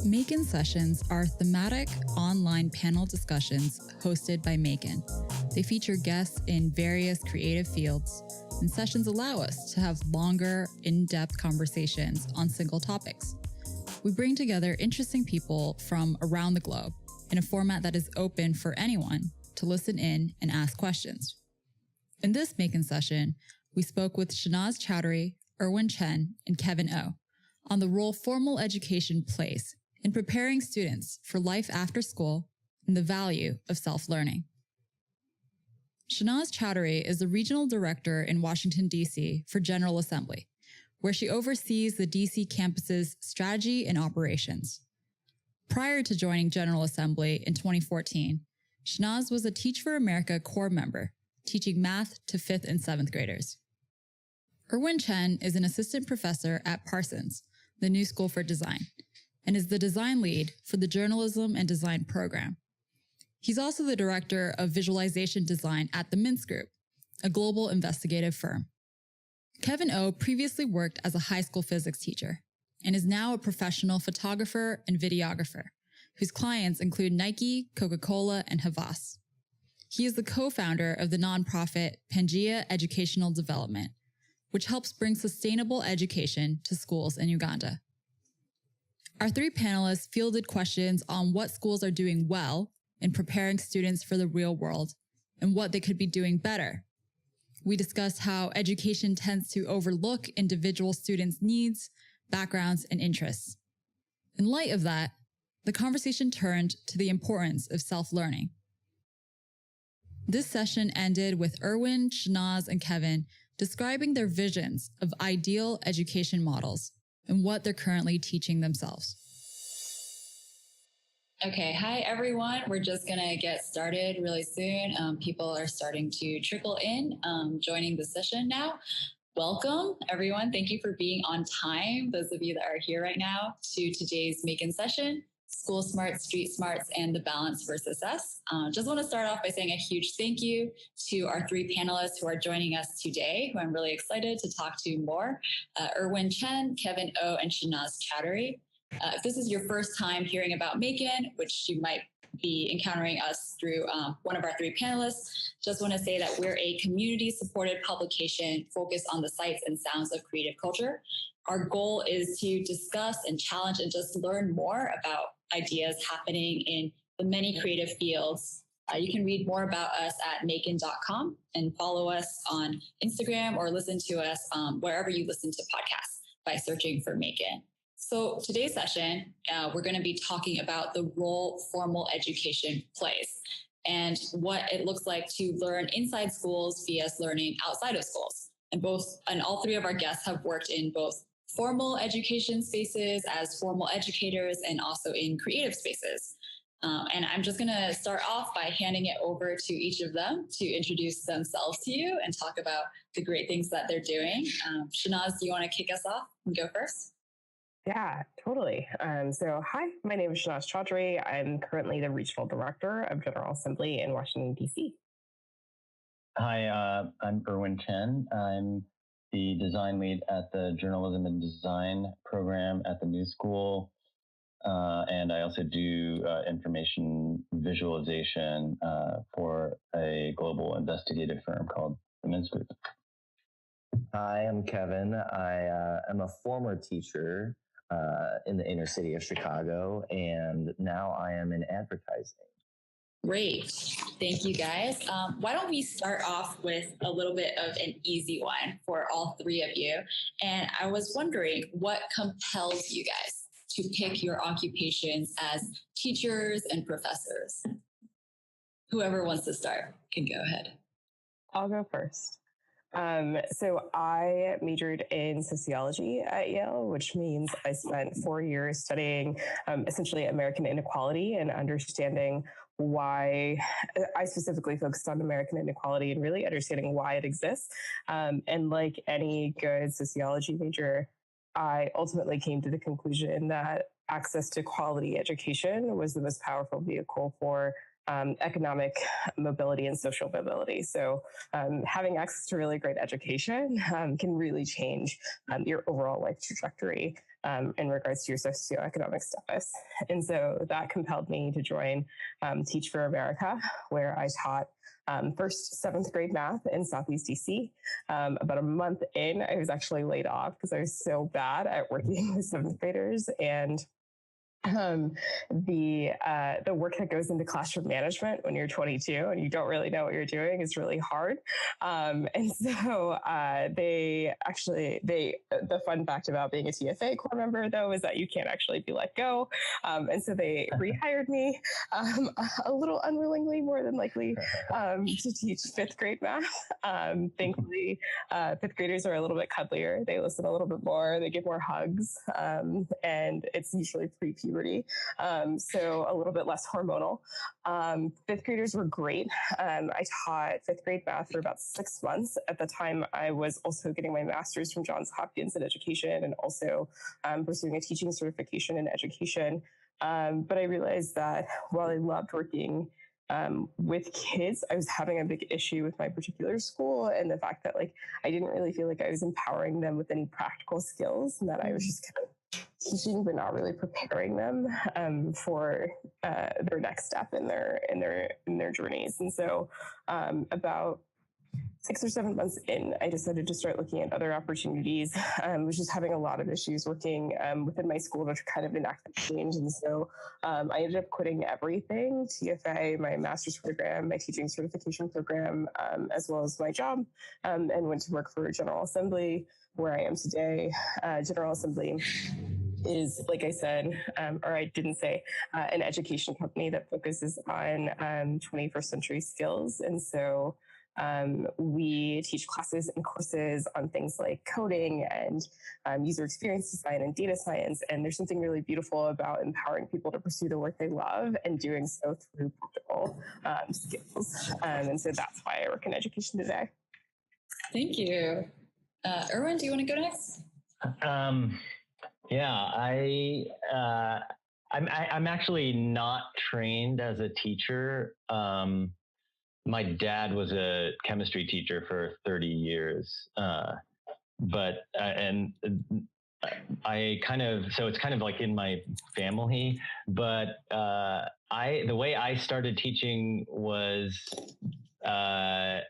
MAEKAN Sessions are thematic online panel discussions hosted by MAEKAN. They feature guests in various creative fields, and sessions allow us to have longer, in-depth conversations on single topics. We bring together interesting people from around the globe in a format that is open for anyone to listen in and ask questions. In this MAEKAN session, we spoke with Shanaz Chowdhery, Irwin Chen, and Kevin O on the role formal education plays in preparing students for life after school and the value of self-learning. Shanaz Chowdhery is the Regional Director in Washington, D.C. for General Assembly, where she oversees the D.C. campus's strategy and operations. Prior to joining General Assembly in 2014, Shanaz was a Teach for America core member, teaching math to 5th and 7th graders. Irwin Chen is an assistant professor at Parsons The New School for Design, and is the design lead for the Journalism and Design program. He's also the director of visualization design at the Mintz Group, a global investigative firm. Kevin O previously worked as a high school physics teacher and is now a professional photographer and videographer, whose clients include Nike, Coca-Cola, and Havas. He is the co-founder of the nonprofit Pangea Educational Development, which helps bring sustainable education to schools in Uganda. Our three panelists fielded questions on what schools are doing well in preparing students for the real world and what they could be doing better. We discussed how education tends to overlook individual students' needs, backgrounds, and interests. In light of that, the conversation turned to the importance of self-learning. This session ended with Irwin, Shanaz, and Kevin describing their visions of ideal education models and what they're currently teaching themselves. Okay, hi everyone. We're just gonna get started really soon. People are starting to trickle in, joining the session now. Welcome everyone. Thank you for being on time. Those of you that are here right now to today's MAEKAN session, School Smarts, Street Smarts, and the Balance versus Us. Just want to start off by saying a huge thank you to our three panelists who are joining us today, who I'm really excited to talk to more. Irwin Chen, Kevin O, and Shanaz Chowdhery. If this is your first time hearing about MAEKAN, which you might be encountering us through one of our three panelists, just want to say that we're a community-supported publication focused on the sights and sounds of creative culture. Our goal is to discuss and challenge and just learn more about ideas happening in the many creative fields. You can read more about us at maekan.com and follow us on Instagram or listen to us wherever you listen to podcasts by searching for MAEKAN. So today's session, we're going to be talking about the role formal education plays and what it looks like to learn inside schools vs learning outside of schools. And all three of our guests have worked in both formal education spaces as formal educators and also in creative spaces. And I'm just going to start off by handing it over to each of them to introduce themselves to you and talk about the great things that they're doing. Shanaz, do you want to kick us off and go first? Yeah, totally. So hi, my name is Shanaz Chowdhery. I'm currently the Regional Director of General Assembly in Washington, D.C. Hi, I'm Irwin Chen. I'm the design lead at the Journalism and Design program at the New School. And I also do information visualization for a global investigative firm called the Mintz Group. Hi, I'm Kevin. I am a former teacher in the inner city of Chicago, and now I am in advertising. Great. Thank you, guys. Why don't we start off with a little bit of an easy one for all three of you? And I was wondering what compels you guys to pick your occupations as teachers and professors? Whoever wants to start can go ahead. I'll go first. So I majored in sociology at Yale, which means I spent 4 years studying essentially American inequality and understanding why. I specifically focused on American inequality and really understanding why it exists. And like any good sociology major, I ultimately came to the conclusion that access to quality education was the most powerful vehicle for economic mobility and social mobility. So having access to really great education can really change your overall life trajectory in regards to your socioeconomic status. And so that compelled me to join Teach for America, where I taught first 7th grade math in Southeast DC. About a month in, I was actually laid off because I was so bad at working with 7th graders. And the work that goes into classroom management when you're 22 and you don't really know what you're doing is really hard. And so the fun fact about being a TFA core member, though, is that you can't actually be let go. And so they rehired me a little unwillingly, more than likely, to teach 5th grade math. Thankfully, 5th graders are a little bit cuddlier. They listen a little bit more. They give more hugs. And it's usually pre-puberty. So a little bit less hormonal. 5th graders were great. I taught 5th grade math for about 6 months. At the time, I was also getting my master's from Johns Hopkins in education and also pursuing a teaching certification in education. But I realized that while I loved working with kids, I was having a big issue with my particular school and the fact that I didn't really feel like I was empowering them with any practical skills, and that I was just kind of teaching but not really preparing them for their next step in their journeys. And so about 6 or 7 months in, I decided to start looking at other opportunities. I was just having a lot of issues working within my school to kind of enact that change. And so I ended up quitting everything, TFA, my master's program, my teaching certification program, as well as my job, and went to work for General Assembly, where I am today. General Assembly is, like I said, or I didn't say, an education company that focuses on 21st century skills. And so we teach classes and courses on things like coding and user experience design and data science. And there's something really beautiful about empowering people to pursue the work they love and doing so through practical skills. And so that's why I work in education today. Thank you. Irwin, do you want to go next? Yeah, I'm actually not trained as a teacher. My dad was a chemistry teacher for 30 years, but I so it's kind of like in my family. But the way I started teaching was, I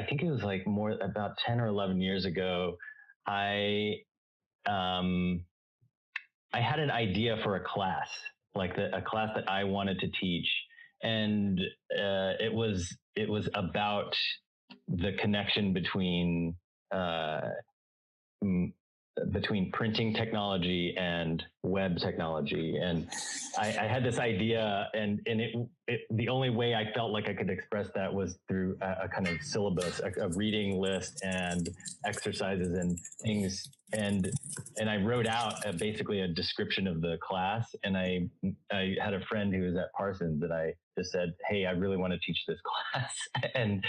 think it was like about 10 or 11 years ago. I had an idea for a class, a class that I wanted to teach. And it was about the connection between printing technology and web technology. And I had this idea, and the only way I felt like I could express that was through a kind of syllabus, a reading list and exercises and things. And I wrote out basically a description of the class. And I had a friend who was at Parsons, and I just said, "Hey, I really want to teach this class." And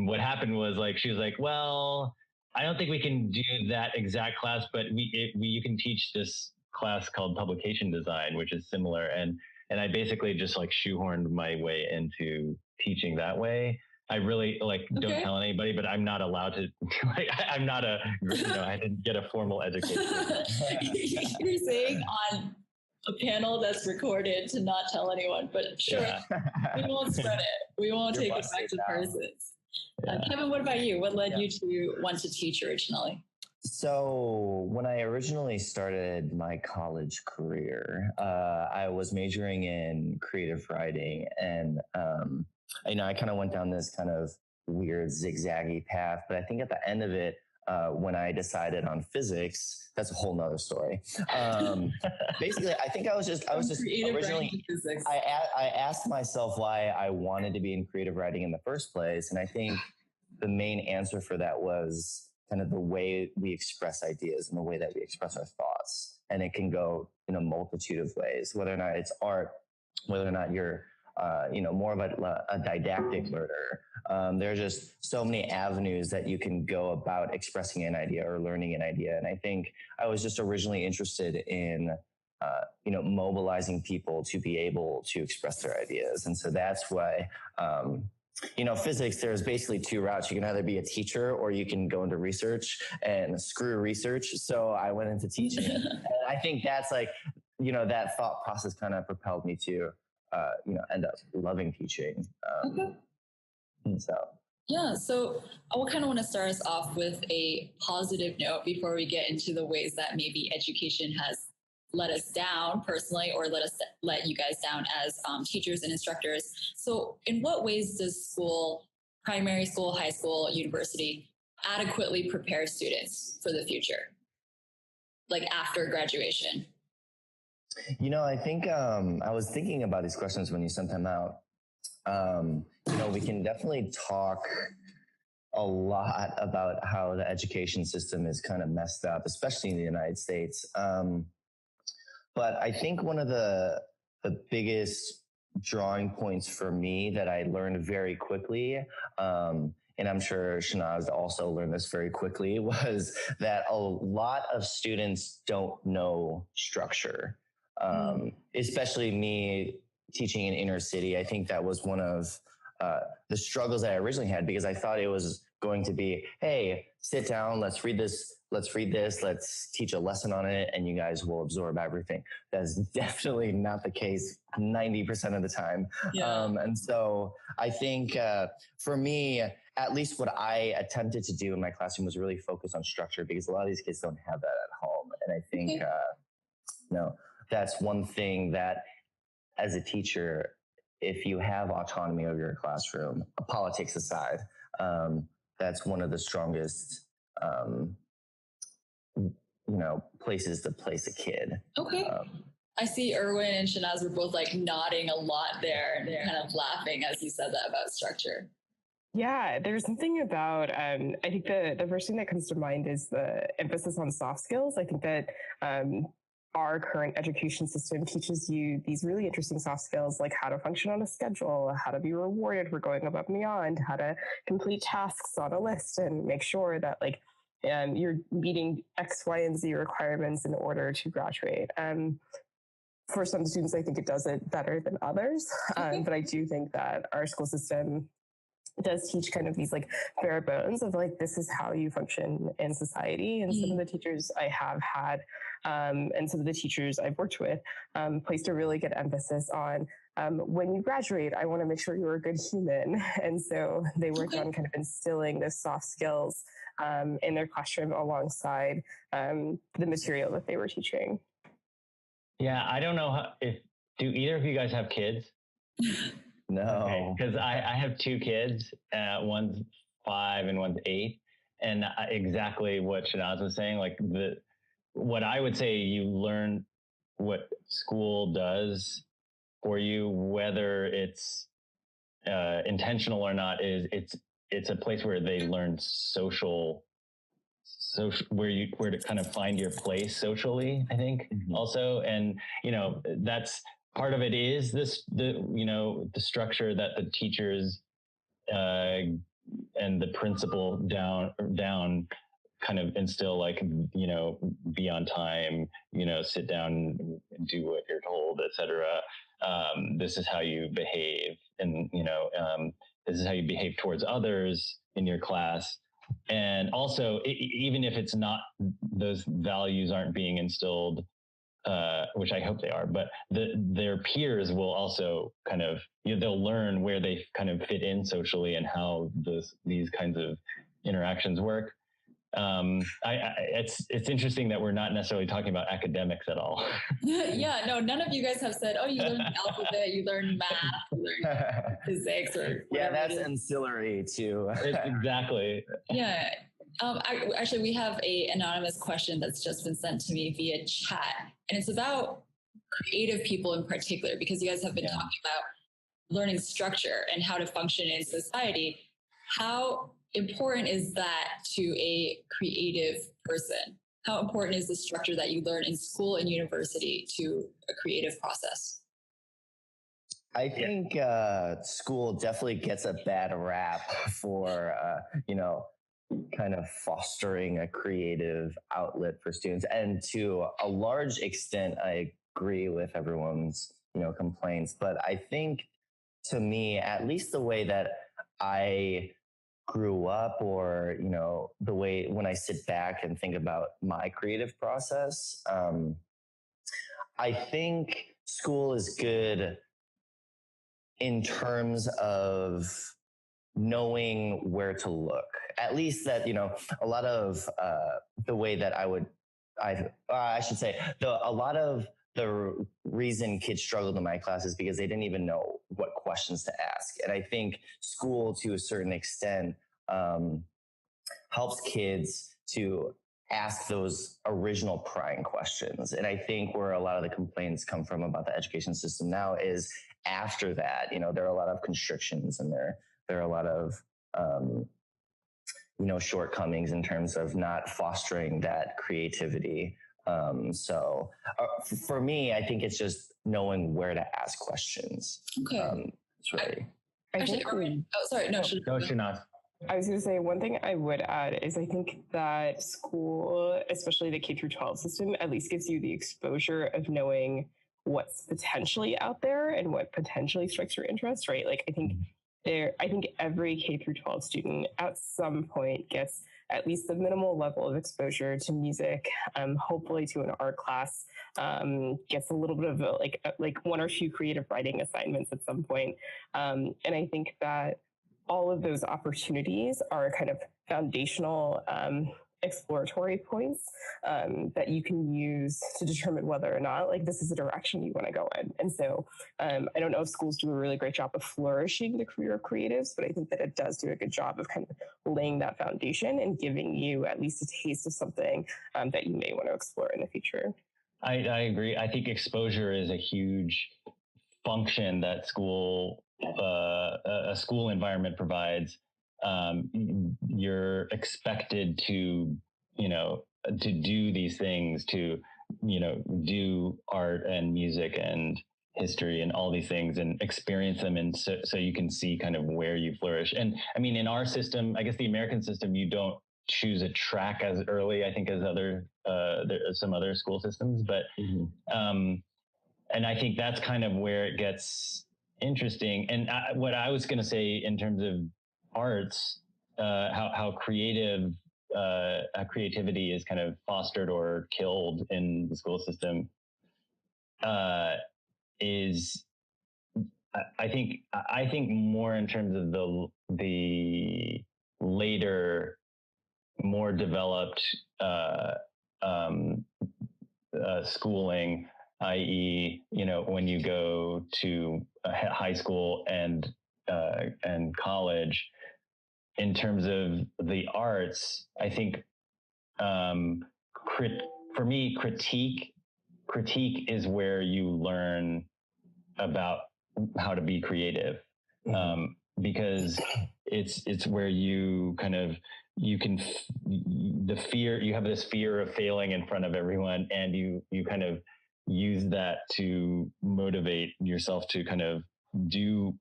what happened was, she was like, "Well, I don't think we can do that exact class, but you can teach this class called publication design, which is similar." And I basically just shoehorned my way into teaching that way. I really don't tell anybody, but I'm not allowed to. I'm not I didn't get a formal education. You're saying on a panel that's recorded to not tell anyone, but sure, yeah. We won't spread it. We won't take it back to Parsons. Yeah. Kevin, what about you? What led you to want to teach originally? So when I originally started my college career, I was majoring in creative writing, and I kind of went down this kind of weird zigzaggy path. But I think at the end of it, when I decided on physics, that's a whole nother story. Basically, I think I was just originally, I asked myself why I wanted to be in creative writing in the first place. And I think the main answer for that was kind of the way we express ideas and the way that we express our thoughts. And it can go in a multitude of ways, whether or not it's art, whether or not you're more of a didactic learner. There are just so many avenues that you can go about expressing an idea or learning an idea. And I think I was just originally interested in mobilizing people to be able to express their ideas. And so that's why, physics, there's basically two routes. You can either be a teacher or you can go into research, and screw research. So I went into teaching. And I think that's like, that thought process kind of propelled me to, end up loving teaching. Okay. So. Yeah, so I kind of want to start us off with a positive note before we get into the ways that maybe education has let us down personally, or let you guys down as teachers and instructors. So in what ways does school, primary school, high school, university, adequately prepare students for the future, like after graduation? I think I was thinking about these questions when you sent them out. We can definitely talk a lot about how the education system is kind of messed up, especially in the United States. But I think one of the biggest drawing points for me that I learned very quickly, and I'm sure Shanaz also learned this very quickly, was that a lot of students don't know structure. Especially me teaching in inner city. I think that was one of the struggles that I originally had, because I thought it was going to be, hey, sit down, let's read this, let's teach a lesson on it, and you guys will absorb everything. That's definitely not the case 90% of the time. Yeah. And so I think for me, at least what I attempted to do in my classroom was really focus on structure, because a lot of these kids don't have that at home. And I think, that's one thing that, as a teacher, if you have autonomy over your classroom, politics aside, that's one of the strongest, places to place a kid. Okay. I see Irwin and Shanaz were both like nodding a lot there and kind of laughing as you said that about structure. Yeah, there's something about, I think the first thing that comes to mind is the emphasis on soft skills. I think that our current education system teaches you these really interesting soft skills, like how to function on a schedule, how to be rewarded for going above and beyond, how to complete tasks on a list and make sure that you're meeting X, Y, and Z requirements in order to graduate. For some students, I think it does it better than others. But I do think that our school system does teach kind of these bare bones of this is how you function in society. And some of the teachers I have had and some of the teachers I've worked with placed a really good emphasis on when you graduate, I want to make sure you're a good human. And so they worked on kind of instilling those soft skills in their classroom alongside the material that they were teaching. Yeah, I don't know do either of you guys have kids? No, because I have two kids. One's 5 and one's 8, and exactly what Shanaz was saying. What I would say, you learn what school does for you, whether it's intentional or not. It's a place where they learn social, where to kind of find your place socially. I think also, and that's. Part of it is the structure that the teachers and the principal down kind of instill, be on time, sit down, do what you're told, etc. This is how you behave, and this is how you behave towards others in your class. And also, even if it's not, those values aren't being instilled, which I hope they are, but their peers will also kind of, they'll learn where they kind of fit in socially and how these kinds of interactions work. It's interesting that we're not necessarily talking about academics at all. Yeah, no, none of you guys have said, oh, you learned the alphabet, you learned math, you learned physics, or yeah, that's ancillary too. Exactly. Yeah. Actually, we have an anonymous question that's just been sent to me via chat, and it's about creative people in particular, because you guys have been talking about learning structure and how to function in society. How important is that to a creative person? How important is the structure that you learn in school and university to a creative process? I think school definitely gets a bad rap for, kind of fostering a creative outlet for students. And to a large extent, I agree with everyone's, complaints, but I think to me, at least the way that I grew up, or, the way when I sit back and think about my creative process, I think school is good in terms of knowing where to look. At least that, a lot of the way that I should say, a lot of the reason kids struggled in my class is because they didn't even know what questions to ask. And I think school, to a certain extent, helps kids to ask those original prying questions. And I think where a lot of the complaints come from about the education system now is after that, there are a lot of constrictions, and there are a lot of, shortcomings in terms of not fostering that creativity. So for me, I think it's just knowing where to ask questions. Okay. It's really. Actually, Irwin. Oh, sorry. No, Go, Shanaz. I was going to say, one thing I would add is I think that school, especially the K through 12 system, at least gives you the exposure of knowing what's potentially out there and what potentially strikes your interest, right? Like, I think every K through 12 student at some point gets at least the minimal level of exposure to music, hopefully to an art class, gets a little bit of like one or two creative writing assignments at some point. And I think that all of those opportunities are kind of foundational exploratory points that you can use to determine whether or not like this is a direction you want to go in. And so I don't know if schools do a really great job of flourishing the career of creatives, but I think that it does do a good job of kind of laying that foundation and giving you at least a taste of something that you may want to explore in the future. I agree. I think exposure is a huge function that a school environment provides. You're expected to do these things, to do art and music and history and all these things and experience them, and so you can see kind of where you flourish. And I mean, in our system, I guess the American system, you don't choose a track as early, I think, as some other school systems, but and I think that's kind of where it gets interesting. And what I was going to say in terms of arts, how creativity is kind of fostered or killed in the school system, is I think more in terms of the later, more developed schooling, i.e., when you go to high school and college. In terms of the arts, I think for me, critique is where you learn about how to be creative, because it's where you kind of you have this fear of failing in front of everyone, and you kind of use that to motivate yourself to kind of do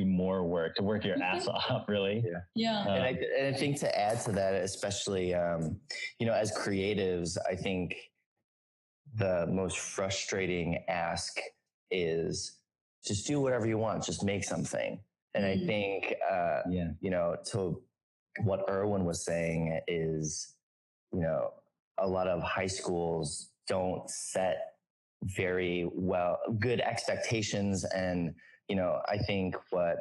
more work, to work your ass off, really. Yeah. And I think to add to that, especially, as creatives, I think the most frustrating ask is just do whatever you want, just make something. And I think, to what Irwin was saying is, a lot of high schools don't set very good expectations. And, I think what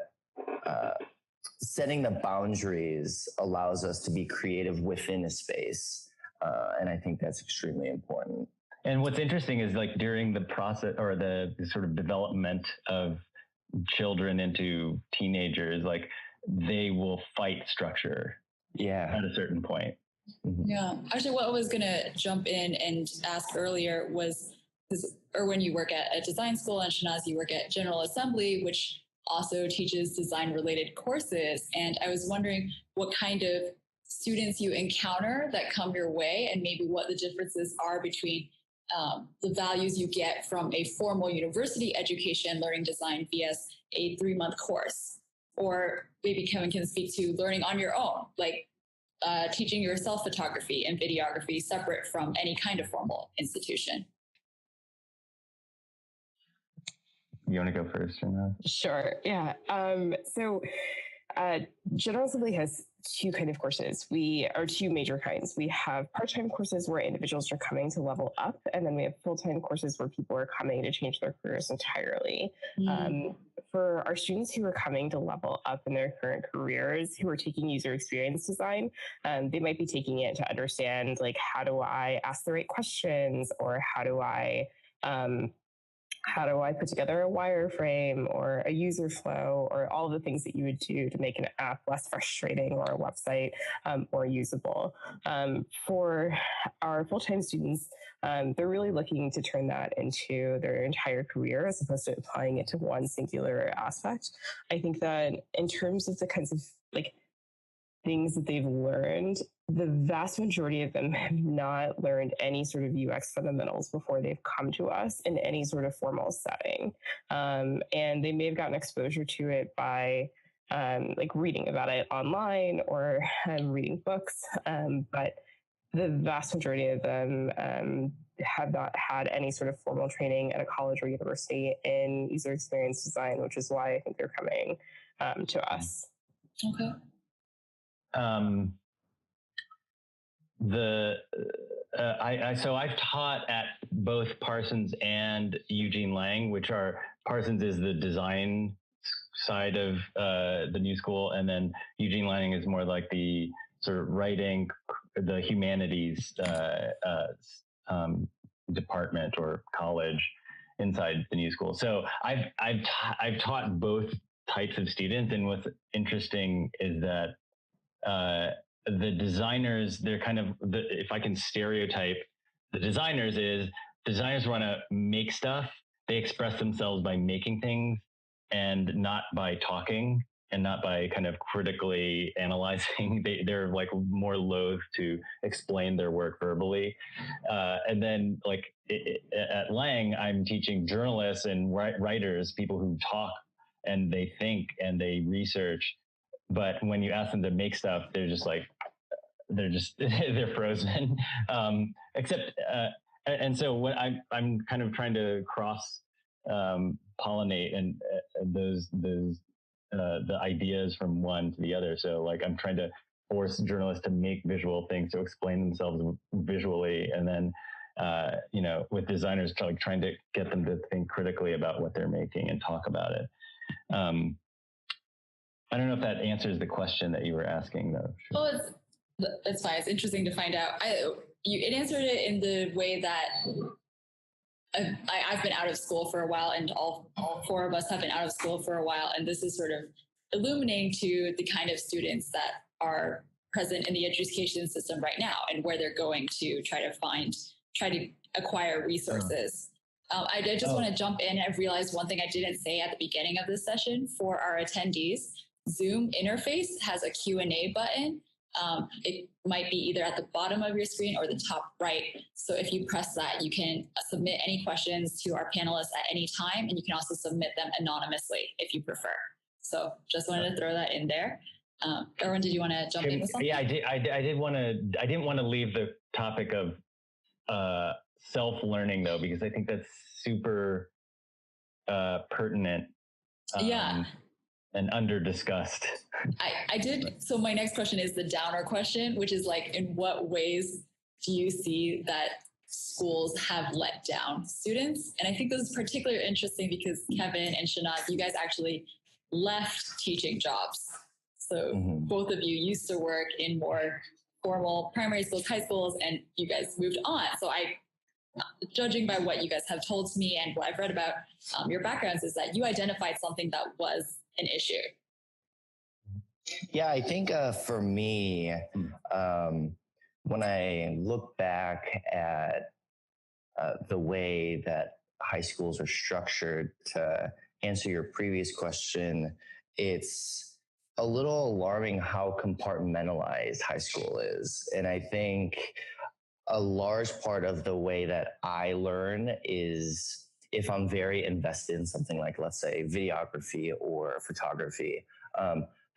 setting the boundaries allows us to be creative within a space. And I think that's extremely important. And what's interesting is, like, during the process or the sort of development of children into teenagers, like, they will fight structure at a certain point. Yeah. Actually, what I was going to jump in and ask earlier was, because Irwin, you work at a design school, and Shanaz, you work at General Assembly, which also teaches design-related courses. And I was wondering what kind of students you encounter that come your way, and maybe what the differences are between the values you get from a formal university education learning design vs a 3-month course. Or maybe Kevin can speak to learning on your own, like teaching yourself photography and videography separate from any kind of formal institution. you want to go first or not? Sure. Yeah. General Assembly has two kind of courses. Two major kinds. We have part-time courses where individuals are coming to level up, and then we have full-time courses where people are coming to change their careers entirely. For our students who are coming to level up in their current careers, who are taking user experience design, they might be taking it to understand, like, how do I ask the right questions, or how do I put together a wireframe or a user flow, or all the things that you would do to make an app less frustrating, or a website more usable. For our full-time students, they're really looking to turn that into their entire career as opposed to applying it to one singular aspect. I think that in terms of the kinds of things that they've learned, the vast majority of them have not learned any sort of UX fundamentals before they've come to us in any sort of formal setting. And they may have gotten exposure to it by reading about it online or reading books. But the vast majority of them have not had any sort of formal training at a college or university in user experience design, which is why I think they're coming to us. Okay. So I've taught at both Parsons and Eugene Lang, which are, Parsons is the design side of the New School, and then Eugene Lang is more like the sort of writing, the humanities department or college inside the New School. So I've taught both types of students, and what's interesting is that the designers, they're kind of, if I can stereotype the designers want to make stuff. They express themselves by making things and not by talking and not by kind of critically analyzing. They're like more loath to explain their work verbally. And then at Lang, I'm teaching journalists and writers, people who talk and they think and they research. But when you ask them to make stuff, they're they're frozen. And so when I'm kind of trying to cross pollinate and the ideas from one to the other. So I'm trying to force journalists to make visual things, to explain themselves visually, and then with designers trying to get them to think critically about what they're making and talk about it. I don't know if that answers the question that you were asking, though. Well, it's fine. It's interesting to find out. It answered it in the way that I've been out of school for a while, and all four of us have been out of school for a while, and this is sort of illuminating to the kind of students that are present in the education system right now, and where they're going to try to acquire resources. I just want to jump in. I've realized one thing I didn't say at the beginning of this session for our attendees. Zoom interface has a Q&A button. It might be either at the bottom of your screen or the top right. So if you press that, you can submit any questions to our panelists at any time, and you can also submit them anonymously if you prefer. So just wanted to throw that in there. Irwin, did you want to jump in with something? Yeah, I didn't want to leave the topic of self-learning, though, because I think that's super pertinent. And under-discussed. I did. So my next question is the downer question, which is in what ways do you see that schools have let down students? And I think this is particularly interesting because Kevin and Shanaz, you guys actually left teaching jobs. So both of you used to work in more formal primary schools, high schools, and you guys moved on. So judging by what you guys have told me and what I've read about your backgrounds, is that you identified something that was an issue. Yeah, I think for me, when I look back at the way that high schools are structured, to answer your previous question, it's a little alarming how compartmentalized high school is. And I think a large part of the way that I learn is if I'm very invested in something like, let's say, videography or photography,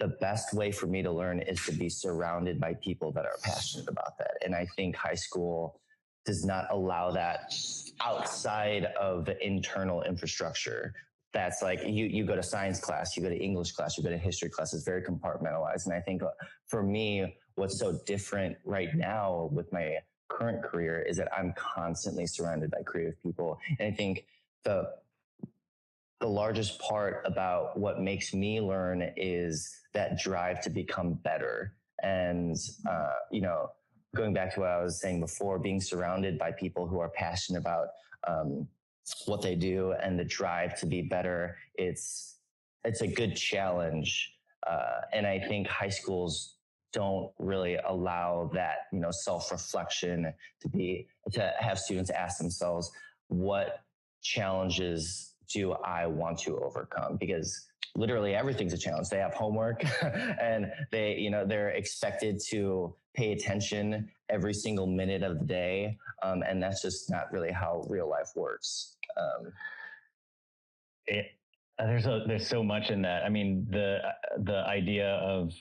the best way for me to learn is to be surrounded by people that are passionate about that. And I think high school does not allow that outside of the internal infrastructure that's like you go to science class, you go to English class, you go to history class. It's very compartmentalized. And I think for me, what's so different right now with my current career is that I'm constantly surrounded by creative people. And I think the largest part about what makes me learn is that drive to become better. And, going back to what I was saying before, being surrounded by people who are passionate about what they do and the drive to be better, it's a good challenge. And I think high schools don't really allow that, self-reflection to have students ask themselves, what challenges do I want to overcome? Because literally everything's a challenge. They have homework and they're expected to pay attention every single minute of the day. And that's just not really how real life works. There's so much in that. I mean, the idea of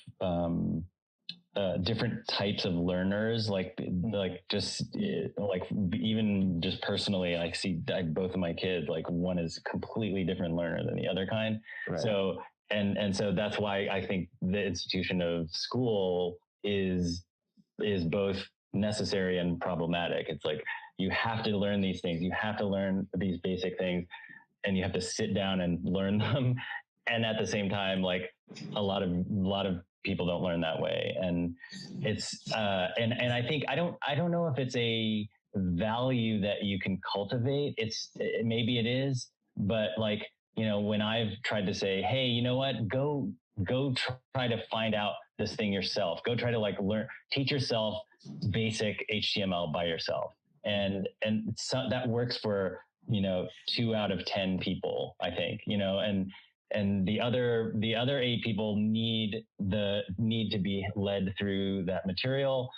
different types of learners, like even just personally, I see both of my kids, like one is a completely different learner than the other kind. Right. So, and so that's why I think the institution of school is both necessary and problematic. It's like, you have to learn these things. You have to learn these basic things, and you have to sit down and learn them. And at the same time, like a lot of people don't learn that way. And it's, and I think, I don't know if it's a value that you can cultivate. Maybe it is, but like, when I've tried to say, hey, you know what, go try to find out this thing yourself. Go try to teach yourself basic HTML by yourself. And so that works for, 2 out of 10 people, I think, and the other 8 people need to be led through that material.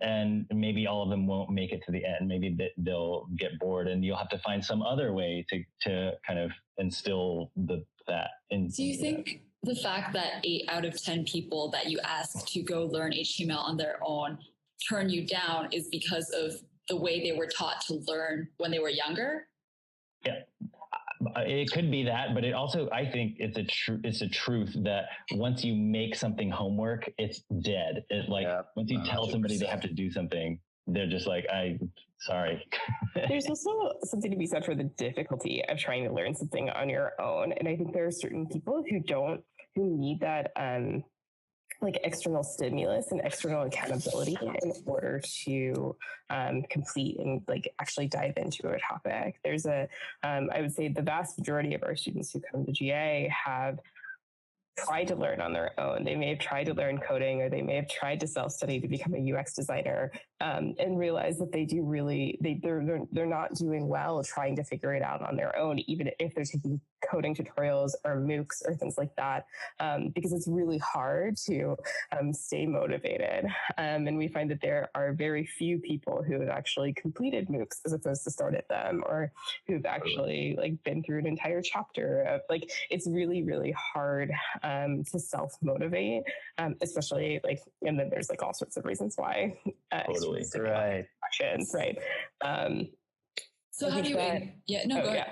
And maybe all of them won't make it to the end. Maybe they'll get bored, and you'll have to find some other way to kind of instill that. Do you think the fact that 8 out of 10 people that you ask to go learn HTML on their own turn you down is because of the way they were taught to learn when they were younger? Yeah, it could be that, but it also, I think it's a truth that once you make something homework, it's dead. Once you tell 100%. Somebody they have to do something, they're just like, sorry. There's also something to be said for the difficulty of trying to learn something on your own. And I think there are certain people who need that, external stimulus and external accountability in order to complete and actually dive into a topic. There's I would say the vast majority of our students who come to GA have tried to learn on their own. They may have tried to learn coding, or they may have tried to self-study to become a UX designer, and realize that they're not doing well trying to figure it out on their own, even if they're taking coding tutorials or MOOCs or things like that, because it's really hard to stay motivated. And we find that there are very few people who have actually completed MOOCs as opposed to started them, or who've actually been through an entire chapter of it's really, really hard to self-motivate, especially and then there's all sorts of reasons why. Totally. Right. Actions, right. So how do you, go ahead.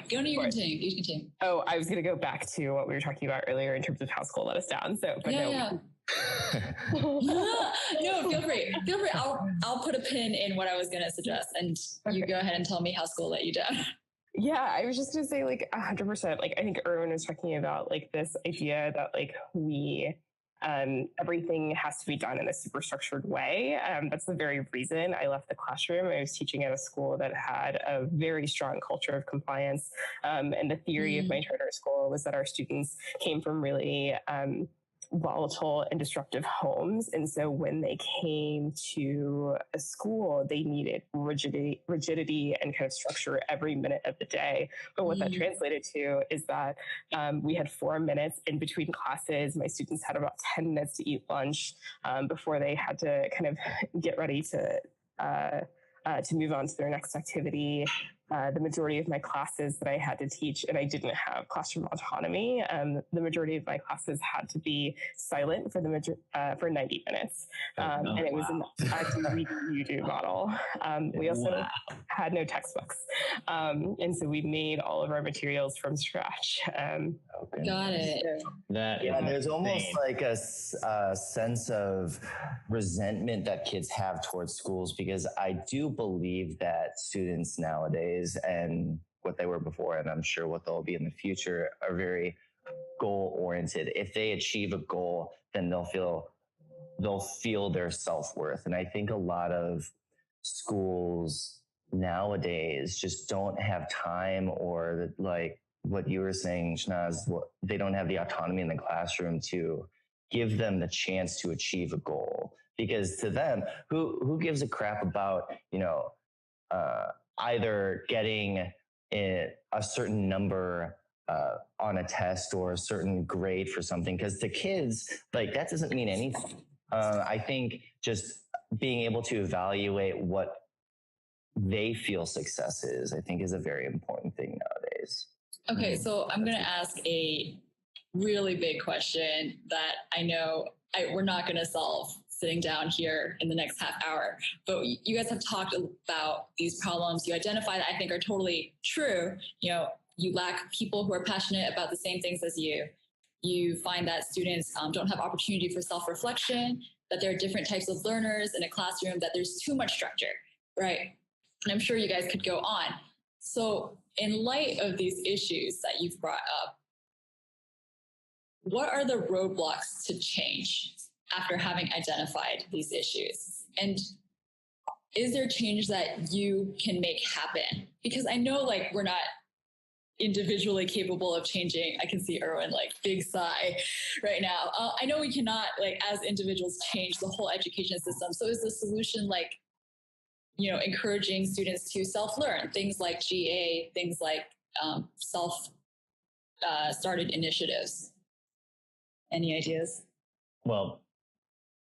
You continue. Oh, I was going to go back to what we were talking about earlier in terms of how school let us down. So, but no, feel free. I'll put a pin in what I was going to suggest, and you go ahead and tell me how school let you down. Yeah, I was just going to say 100%. I think Irwin was talking about this idea that we everything has to be done in a super structured way. That's the very reason I left the classroom. I was teaching at a school that had a very strong culture of compliance. And the theory of my charter school was that our students came from really volatile and disruptive homes. And so when they came to a school, they needed rigidity and kind of structure every minute of the day. But what that translated to is that we had 4 minutes in between classes. My students had about 10 minutes to eat lunch before they had to kind of get ready to move on to their next activity. The majority of my classes that I had to teach, and I didn't have classroom autonomy, the majority of my classes had to be silent for 90 minutes. And it was an active read-you-do model. We also had no textbooks. And so we made all of our materials from scratch. Got it. There's almost like a sense of resentment that kids have towards schools, because I do believe that students nowadays, and what they were before, and I'm sure what they'll be in the future, are very goal oriented. If they achieve a goal, then they'll feel their self-worth. And I think a lot of schools nowadays just don't have time, or like what you were saying, Shanaz, they don't have the autonomy in the classroom to give them the chance to achieve a goal. Because to them, who gives a crap about, either getting a certain number on a test or a certain grade for something? Because to kids, like, that doesn't mean anything. I think just being able to evaluate what they feel success is, I think, is a very important thing nowadays. Okay, so I'm going to ask a really big question that I know we're not going to solve sitting down here in the next half hour, but you guys have talked about these problems you identify that I think are totally true. You lack people who are passionate about the same things as you. You find that students don't have opportunity for self-reflection, that there are different types of learners in a classroom, that there's too much structure, right? And I'm sure you guys could go on. So in light of these issues that you've brought up, what are the roadblocks to change after having identified these issues? And is there change that you can make happen? Because I know, like, we're not individually capable of changing. I can see Irwin, like, big sigh right now. I know we cannot, like, as individuals, change the whole education system. So is the solution, like, encouraging students to self-learn, things like GA, things like self-started initiatives? Any ideas? Well,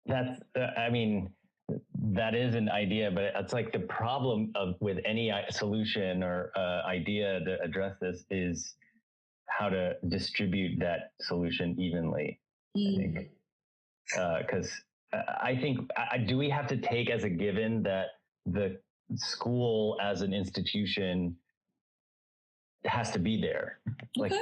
that is an idea, but it's like the problem with any solution or idea to address this is how to distribute that solution evenly. I think, because I think, do we have to take as a given that the school as an institution has to be there? Like,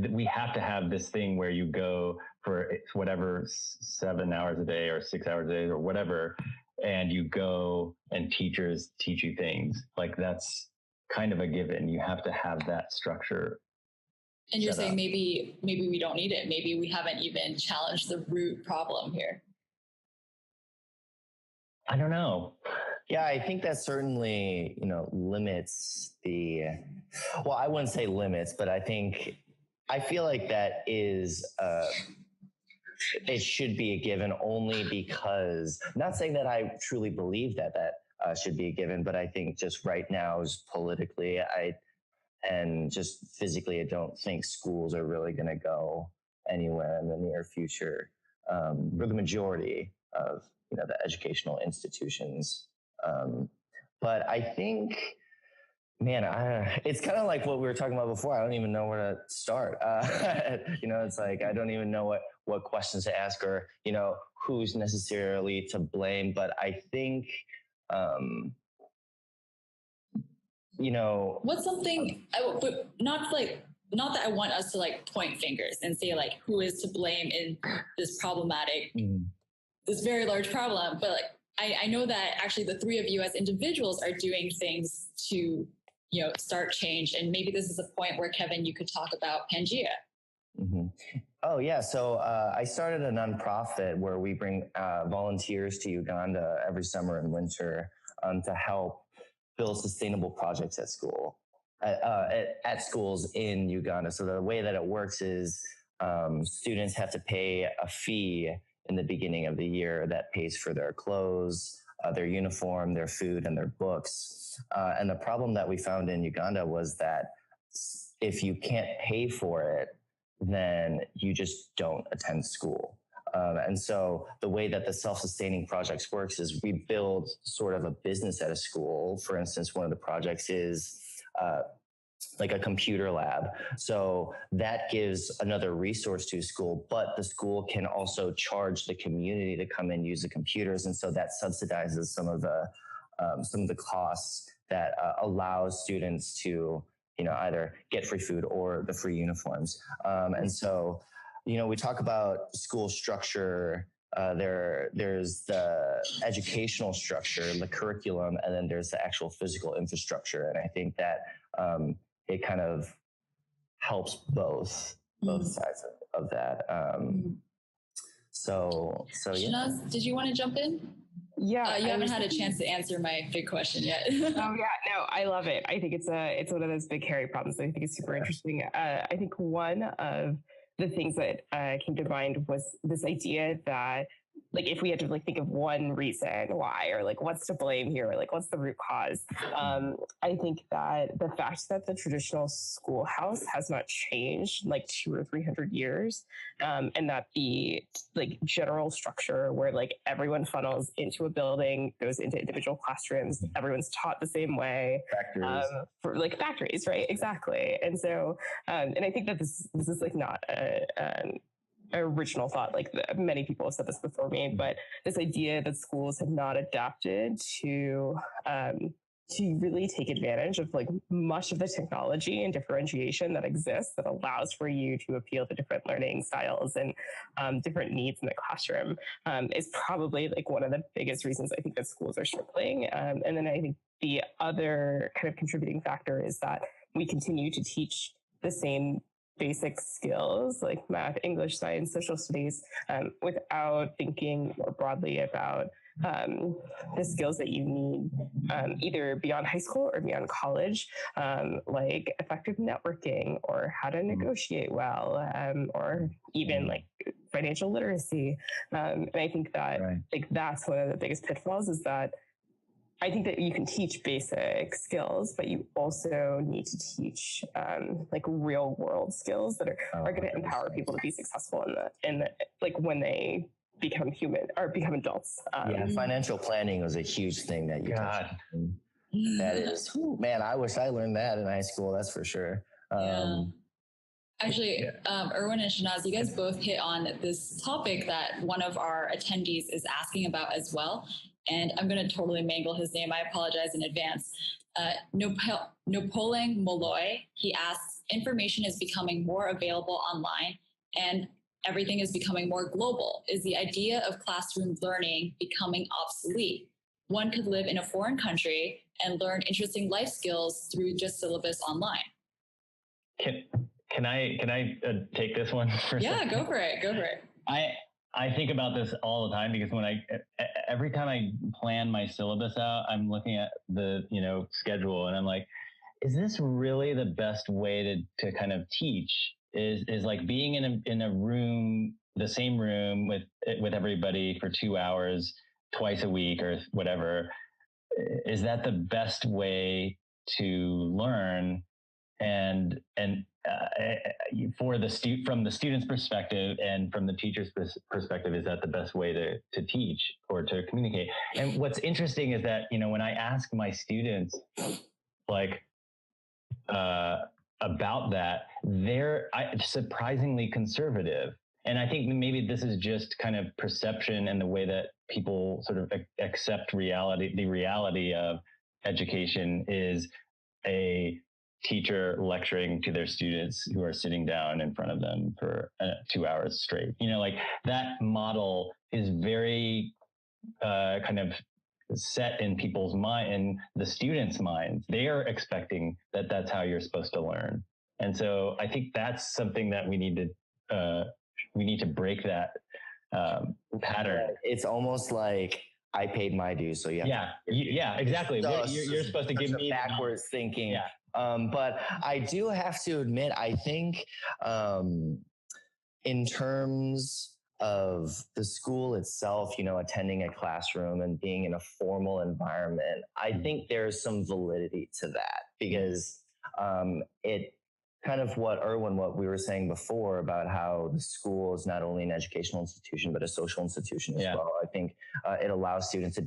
we have to have this thing where you go for whatever 7 hours a day or 6 hours a day or whatever, and you go and teachers teach you things. Like, that's kind of a given. You have to have that structure. And you're saying maybe we don't need it. Maybe we haven't even challenged the root problem here. I don't know. Yeah, I think that certainly, limits well, I wouldn't say limits, but I feel like that is, it should be a given, only because, not saying that I truly believe that should be a given, but I think just right now, politically, and just physically, I don't think schools are really going to go anywhere in the near future, for the majority of, the educational institutions. But I think, man, it's kind of like what we were talking about before. I don't even know where to start. It's like, I don't even know what questions to ask, or, who's necessarily to blame. But I think, what's something, but not that I want us to, like, point fingers and say, like, who is to blame in this problematic, this very large problem, but, like, I know that actually the three of you as individuals are doing things to, start change. And maybe this is a point where, Kevin, you could talk about Pangea. Mm-hmm. Oh, yeah. So I started a nonprofit where we bring volunteers to Uganda every summer and winter to help build sustainable projects at school, at schools in Uganda. So the way that it works is students have to pay a fee in the beginning of the year that pays for their clothes, their uniform, their food, and their books. And the problem that we found in Uganda was that if you can't pay for it, then you just don't attend school. And so the way that the self-sustaining projects works is we build sort of a business at a school. For instance, one of the projects is like a computer lab. So that gives another resource to a school, but the school can also charge the community to come and use the computers. And so that subsidizes some of the some of the costs that allows students to, either get free food or the free uniforms. And so, we talk about school structure. There's the educational structure, the curriculum, and then there's the actual physical infrastructure. And I think that it kind of helps both sides of that. So yeah. Shanaz, did you want to jump in? Yeah, you haven't had a chance to answer my big question yet. Oh yeah, no, I love it. I think it's one of those big hairy problems. I think it's super interesting. I think one of the things that came to mind was this idea that, like, if we had to think of one reason why, or what's to blame here, or what's the root cause, I think that the fact that the traditional schoolhouse has not changed 200 or 300 years, and that the general structure where everyone funnels into a building, goes into individual classrooms, everyone's taught the same way, Factories. For factories, right? Exactly. And so, and I think that this is not original thought. Many people have said this before me, but this idea that schools have not adapted to really take advantage of much of the technology and differentiation that exists, that allows for you to appeal to different learning styles and different needs in the classroom, is probably one of the biggest reasons I think that schools are struggling. And then I think the other kind of contributing factor is that we continue to teach the same basic skills like math, English, science, social studies, without thinking more broadly about the skills that you need either beyond high school or beyond college, like effective networking, or how to negotiate well, or even financial literacy. And I think that that's one of the biggest pitfalls, is that I think that you can teach basic skills, but you also need to teach real world skills that are going to empower people to be successful in the when they become human or become adults. Financial planning was a huge thing that you touched on. That is, man, I wish I learned that in high school. That's for sure. Actually, Irwin and Shanaz, you guys both hit on this topic that one of our attendees is asking about as well. And I'm going to totally mangle his name. I apologize in advance. Nopoling Molloy, he asks, information is becoming more available online and everything is becoming more global. Is the idea of classroom learning becoming obsolete? One could live in a foreign country and learn interesting life skills through just syllabus online. Can I take this one for a second? Go for it. I think about this all the time, because every time I plan my syllabus out, I'm looking at the schedule and I'm like, is this really the best way to kind of teach? Is being in a room, the same room with everybody for 2 hours twice a week or whatever? Is that the best way to learn? And from the student's perspective and from the teacher's perspective, is that the best way to teach or to communicate? And what's interesting is that, when I ask my students about that, they're surprisingly conservative. And I think maybe this is just kind of perception and the way that people sort of accept reality. The reality of education is a teacher lecturing to their students who are sitting down in front of them for 2 hours straight. That model is very kind of set in people's mind, in the students' minds. They are expecting that that's how you're supposed to learn. And so I think that's something that we need to break that pattern. It's almost like I paid my dues, so yeah. Yeah, exactly. You're supposed to give me backwards thinking. Yeah. But I do have to admit, I think in terms of the school itself, attending a classroom and being in a formal environment, I think there's some validity to that, because it kind of what we were saying before about how the school is not only an educational institution, but a social institution as well. I think it allows students to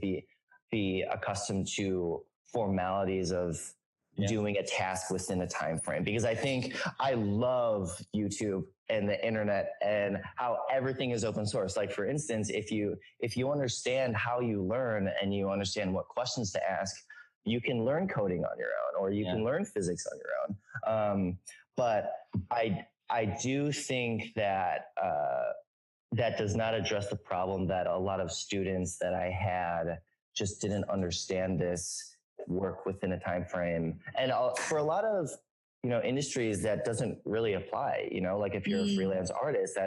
be accustomed to formalities of doing a task within a time frame, because I think I love YouTube and the internet and how everything is open source. Like, for instance, if you understand how you learn and you understand what questions to ask, you can learn coding on your own, or you can learn physics on your own. But I do think that that does not address the problem that a lot of students that I had just didn't understand this work within a time frame. And for a lot of, industries, that doesn't really apply, like if you're a freelance artist,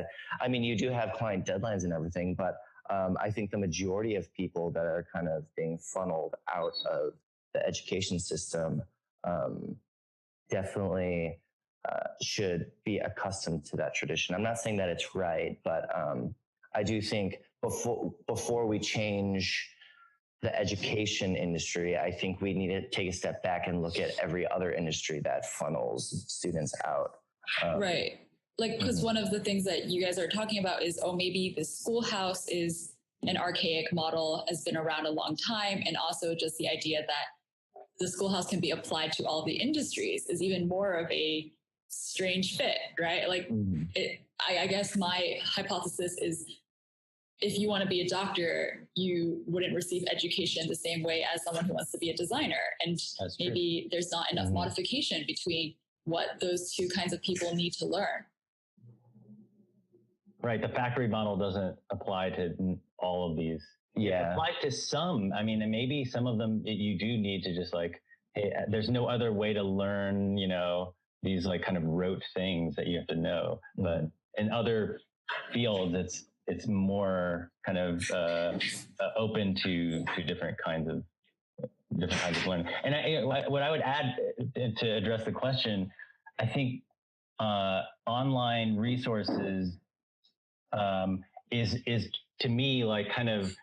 you do have client deadlines and everything, but I think the majority of people that are kind of being funneled out of the education system definitely should be accustomed to that tradition. I'm not saying that it's right, but I do think before we change the education industry, I think we need to take a step back and look at every other industry that funnels students out. Right. Like, because one of the things that you guys are talking about is, maybe the schoolhouse is an archaic model, has been around a long time. And also just the idea that the schoolhouse can be applied to all the industries is even more of a strange fit, right? Like, I guess my hypothesis is, if you want to be a doctor, you wouldn't receive education the same way as someone who wants to be a designer. And maybe there's not enough modification between what those two kinds of people need to learn. Right. The factory model doesn't apply to all of these. Yeah. It applies to some. And maybe some of them you do need to just like, hey, there's no other way to learn, these like kind of rote things that you have to know. But in other fields, it's more kind of open to different kinds of learning. And what I would add to address the question, I think online resources is to me like kind of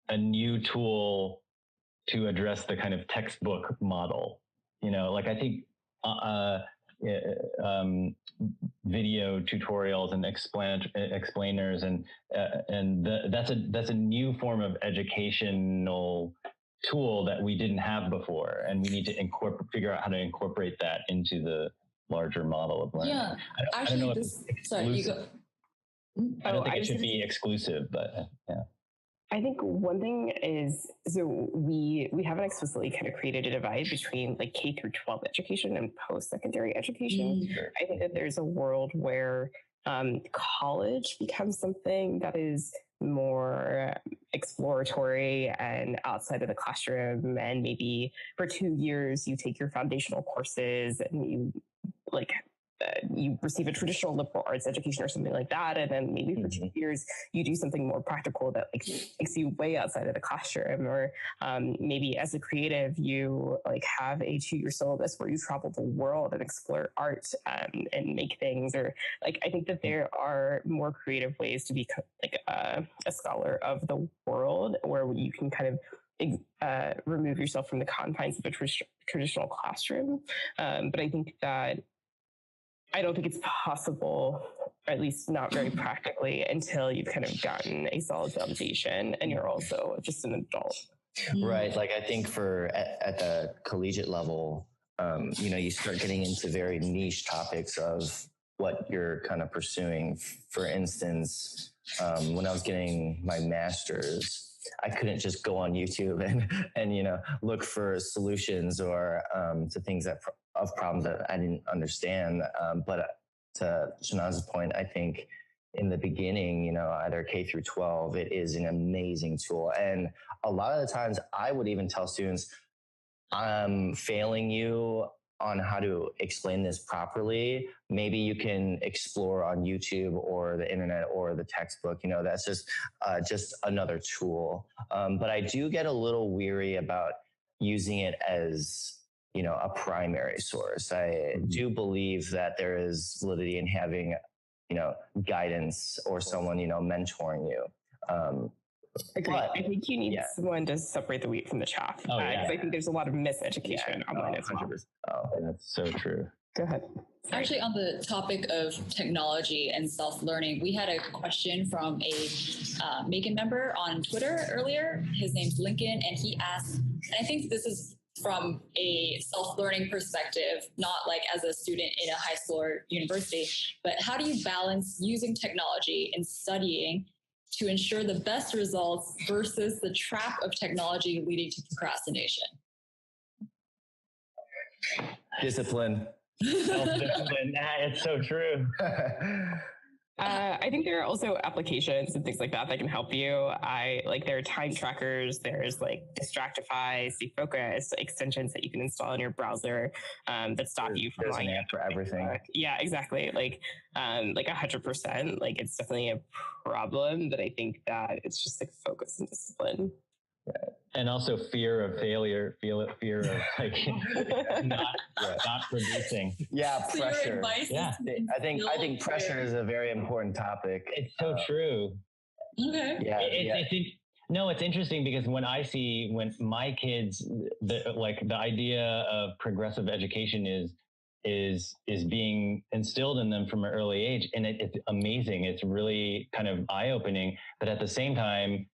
a new tool to address the kind of textbook model. Like I think video tutorials and explainers and that's a new form of educational tool that we didn't have before, and we need to figure out how to incorporate that into the larger model of learning. Yeah, I don't know sorry, you go. I don't think it should be exclusive, but yeah. I think one thing is, so we haven't explicitly kind of created a divide between like K through 12 education and post-secondary education. I think that there's a world where college becomes something that is more exploratory and outside of the classroom. And maybe for 2 years, you take your foundational courses and you you receive a traditional liberal arts education or something like that. And then maybe for 2 years, you do something more practical that like takes you way outside of the classroom. Or maybe as a creative, you like have a 2-year syllabus where you travel the world and explore art and make things. Or like, I think that there are more creative ways to be like a scholar of the world, where you can kind of remove yourself from the confines of a traditional classroom. But I think that I don't think it's possible, or at least not very practically, until you've kind of gotten a solid foundation and you're also just an adult. Right. Like I think at the collegiate level, you start getting into very niche topics of what you're kind of pursuing. For instance, when I was getting my master's, I couldn't just go on YouTube and look for solutions or to things of problems that I didn't understand. But to Shanaz's point, I think in the beginning, either K through 12, it is an amazing tool. And a lot of the times I would even tell students, I'm failing you on how to explain this properly. Maybe you can explore on YouTube or the internet or the textbook. That's just another tool. But I do get a little weary about using it as a primary source. I do believe that there is validity in having, guidance or someone, mentoring you. Agreed. I think you need someone to separate the wheat from the chaff. I think there's a lot of miseducation online as well. Oh, that's so true. Go ahead. Actually, on the topic of technology and self-learning, we had a question from a MAEKAN member on Twitter earlier. His name's Lincoln, and he asked, and I think this is from a self-learning perspective, not like as a student in a high school or university, but how do you balance using technology and studying to ensure the best results versus the trap of technology leading to procrastination? Discipline. Self-discipline. It's so true. I think there are also applications and things like that can help you. There are time trackers. There's like Distractify, Stay Focus extensions that you can install in your browser that stop you from an app for everything. Yeah, exactly. 100%. Like it's definitely a problem, but I think that it's just like focus and discipline. And also fear of failure, fear of like not producing. Yeah, So pressure. Yeah, I think pressure is a very important topic. It's so true. Okay. Yeah. It's interesting because when my kids, the idea of progressive education is being instilled in them from an early age, and it's amazing. It's really kind of eye-opening, but at the same time,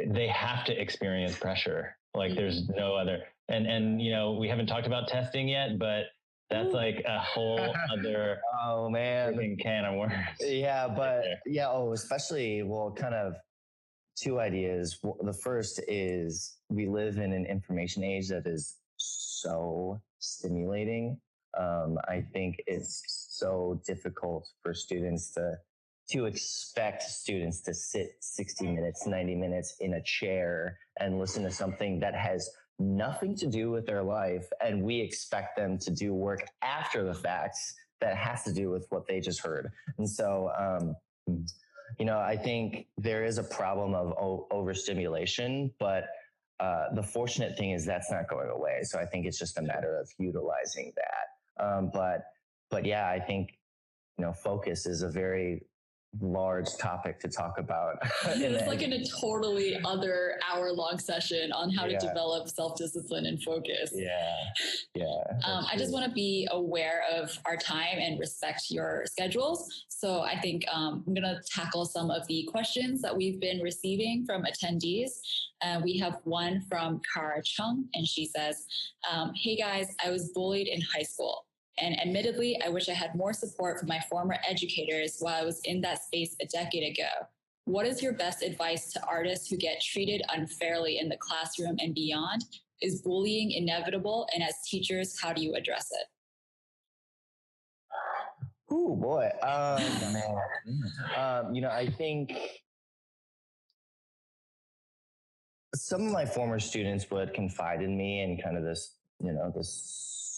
they have to experience pressure. Like there's no other, and we haven't talked about testing yet, but that's like a whole other can of worms. Yeah, but especially kind of two ideas. The first is we live in an information age that is so stimulating. I think it's so difficult for students to expect students to sit 60 minutes, 90 minutes in a chair and listen to something that has nothing to do with their life. And we expect them to do work after the fact that has to do with what they just heard. And so, I think there is a problem of overstimulation, but the fortunate thing is that's not going away. So I think it's just a matter of utilizing that. But yeah, I think, focus is a very large topic to talk about. It's like in a totally other hour-long session on how to develop self-discipline and focus. I just want to be aware of our time and respect your schedules. So I think I'm going to tackle some of the questions that we've been receiving from attendees. We have one from Kara Chung, and she says, hey guys, I was bullied in high school. And admittedly, I wish I had more support from my former educators while I was in that space a decade ago. What is your best advice to artists who get treated unfairly in the classroom and beyond? Is bullying inevitable? And as teachers, how do you address it? Oh boy. I think some of my former students would confide in me and kind of this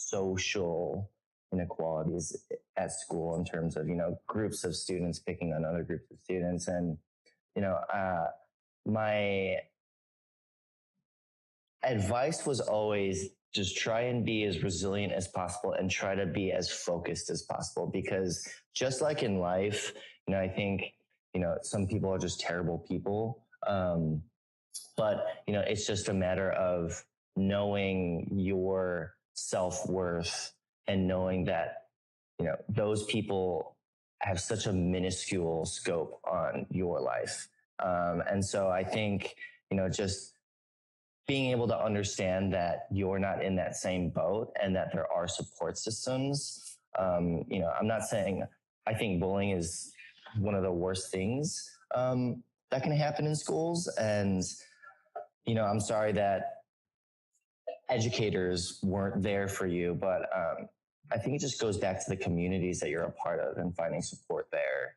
social inequalities at school in terms of, groups of students picking on other groups of students. And, my advice was always just try and be as resilient as possible and try to be as focused as possible, because just like in life, I think, some people are just terrible people. But, it's just a matter of knowing your self-worth and knowing that, those people have such a minuscule scope on your life. And so I think, just being able to understand that you're not in that same boat and that there are support systems. I'm not saying I think bullying is one of the worst things that can happen in schools. And, I'm sorry that educators weren't there for you, but I think it just goes back to the communities that you're a part of and finding support there.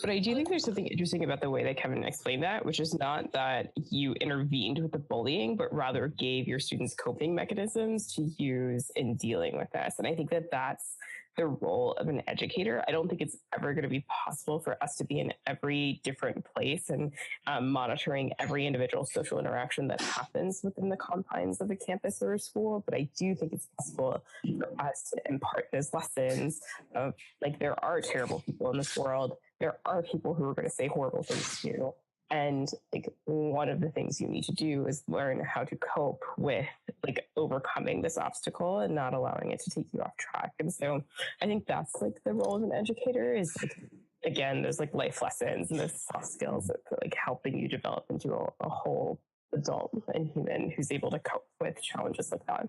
But I do think there's something interesting about the way that Kevin explained that, which is not that you intervened with the bullying, but rather gave your students coping mechanisms to use in dealing with this. And I think that that's the role of an educator. I don't think it's ever going to be possible for us to be in every different place and monitoring every individual social interaction that happens within the confines of a campus or a school. But I do think it's possible for us to impart those lessons of, like, there are terrible people in this world. There are people who are going to say horrible things to you. And like one of the things you need to do is learn how to cope with like overcoming this obstacle and not allowing it to take you off track. And so I think that's like the role of an educator is like, again, there's like life lessons and those soft skills that like helping you develop into a whole adult and human who's able to cope with challenges like that.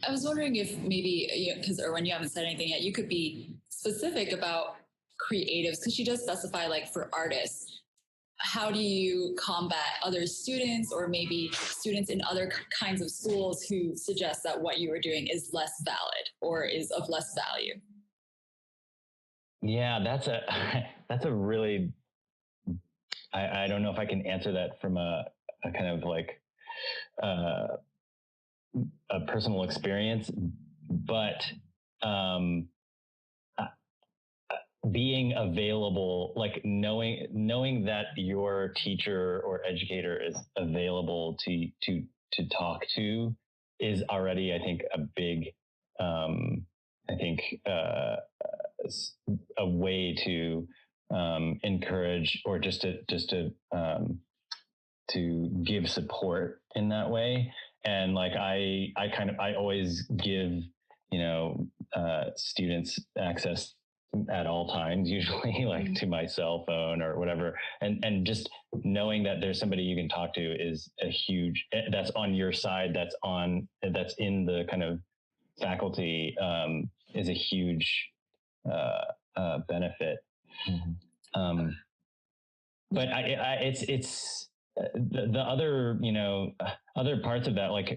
I was wondering if maybe, because Irwin, you haven't said anything yet, you could be specific about creatives, because she does specify like for artists. How do you combat other students or maybe students in other kinds of schools who suggest that what you are doing is less valid or is of less value? Yeah, that's a really, I don't know if I can answer that from a kind of like a personal experience, but being available, like knowing that your teacher or educator is available to talk to is already, I think, a big, a way to encourage or just to give support in that way. And like I always give students access at all times, usually like to my cell phone or whatever, and just knowing that there's somebody you can talk to is a huge, that's on your side, that's in the kind of faculty, is a huge benefit. But it's the other, other parts of that, like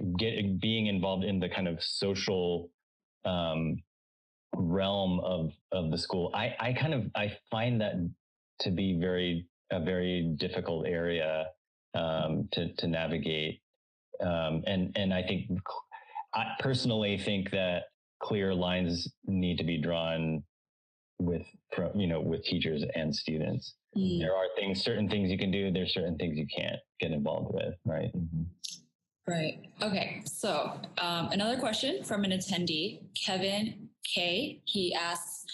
being involved in the kind of social realm of the school. I find that to be a very difficult area to navigate. And I personally think that clear lines need to be drawn with teachers and students. There are certain things you can do. There's certain things you can't get involved with, right? Right. Okay. So another question from an attendee, Kevin K. He asks,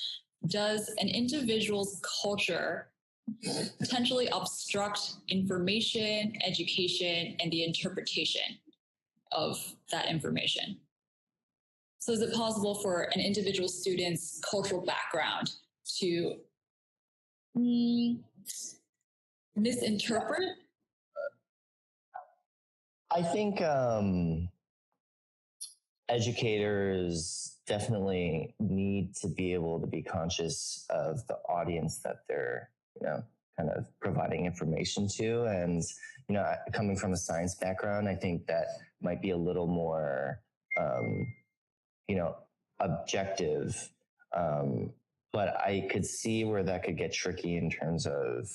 does an individual's culture potentially obstruct information, education, and the interpretation of that information? So is it possible for an individual student's cultural background to misinterpret? I think educators definitely need to be able to be conscious of the audience that they're, kind of providing information to. And, coming from a science background, I think that might be a little more, objective. But I could see where that could get tricky in terms of,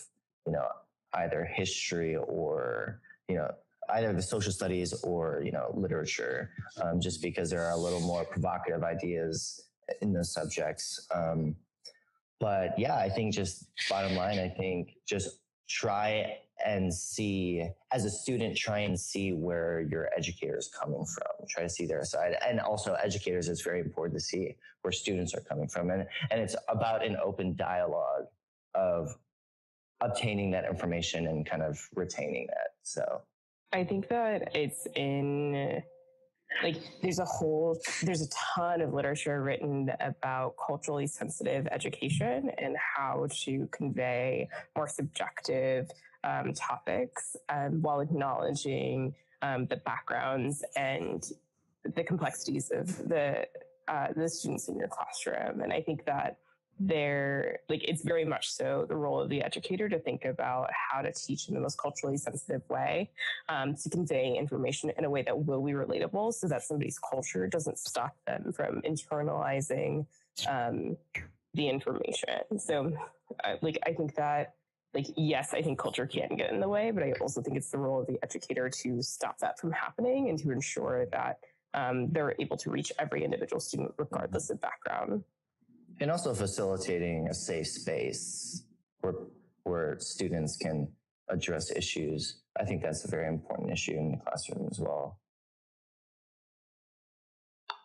either history or, either the social studies or, literature, just because there are a little more provocative ideas in those subjects. But yeah, I think just bottom line, I think just try and see, as a student, try and see where your educator is coming from. Try to see their side. And also educators, it's very important to see where students are coming from. And it's about an open dialogue of obtaining that information and kind of retaining that. So I think that it's there's a ton of literature written about culturally sensitive education and how to convey more subjective topics while acknowledging the backgrounds and the complexities of the students in your classroom. And I think that it's very much so the role of the educator to think about how to teach in the most culturally sensitive way, to convey information in a way that will be relatable so that somebody's culture doesn't stop them from internalizing the information. So I think that, yes, I think culture can get in the way, but I also think it's the role of the educator to stop that from happening and to ensure that they're able to reach every individual student regardless of background. And also facilitating a safe space where students can address issues. I think that's a very important issue in the classroom as well.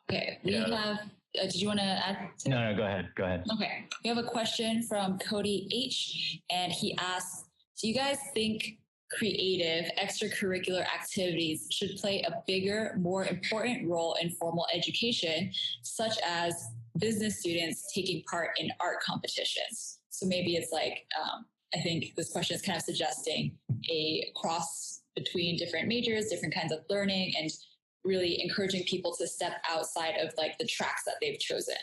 Okay, we have, did you want to add? No, go ahead. Okay, we have a question from Cody H. And he asks, do you guys think creative extracurricular activities should play a bigger, more important role in formal education, such as business students taking part in art competitions? So maybe it's I think this question is kind of suggesting a cross between different majors, different kinds of learning, and really encouraging people to step outside of like the tracks that they've chosen.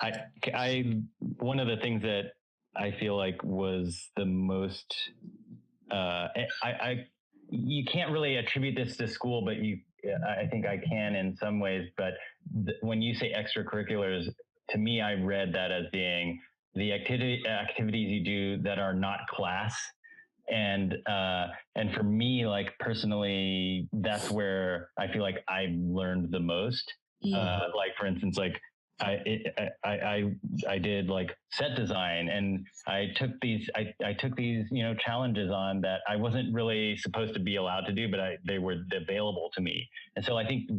I one of the things that I feel like was the most, you can't really attribute this to school, but I think I can in some ways. But when you say extracurriculars, to me, I read that as being the activities you do that are not class. And for me, like personally, that's where I feel like I learned the most. Like for instance, like I did like set design, and I took these challenges on that I wasn't really supposed to be allowed to do, but they were available to me. And so I think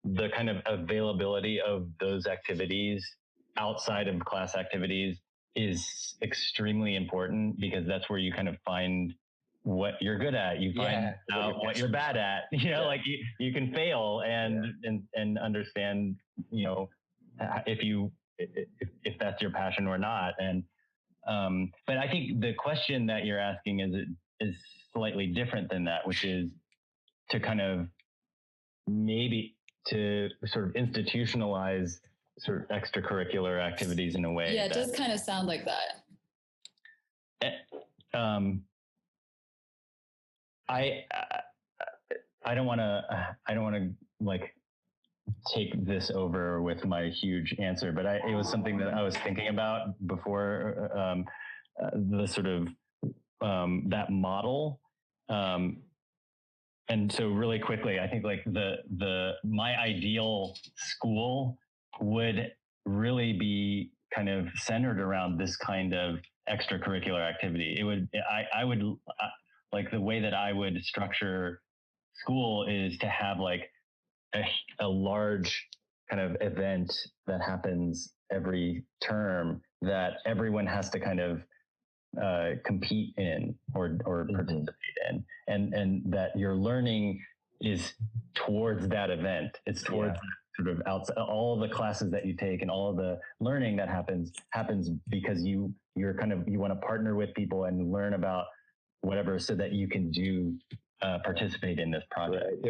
the kind of availability of those activities outside of class activities is extremely important, because that's where you kind of find what you're good at. You find out what you're bad at. Like you can fail and understand, if that's your passion or not. And but I think the question that you're asking is slightly different than that, which is to kind of maybe to sort of institutionalize sort of extracurricular activities in a way. Yeah, it does kind of sound like that. I don't want to like take this over with my huge answer, but it was something that I was thinking about before, the sort of that model. And so really quickly, I think like my ideal school would really be kind of centered around this kind of extracurricular activity. I would like the way that I would structure school is to have like a large kind of event that happens every term that everyone has to kind of compete in or participate in, and that your learning is towards that event. It's towards sort of outside. All the classes that you take and all of the learning that happens because you want to partner with people and learn about whatever, so that you can participate in this project. Right.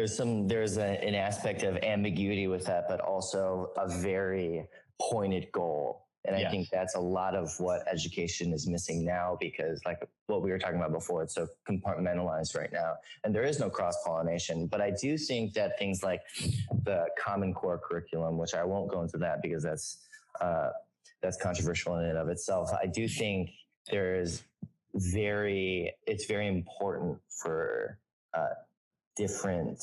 There's an aspect of ambiguity with that, but also a very pointed goal. And I think that's a lot of what education is missing now, because like what we were talking about before, it's so compartmentalized right now, and there is no cross-pollination. But I do think that things like the Common Core curriculum, which I won't go into that because that's controversial in and of itself. I do think it's very important for different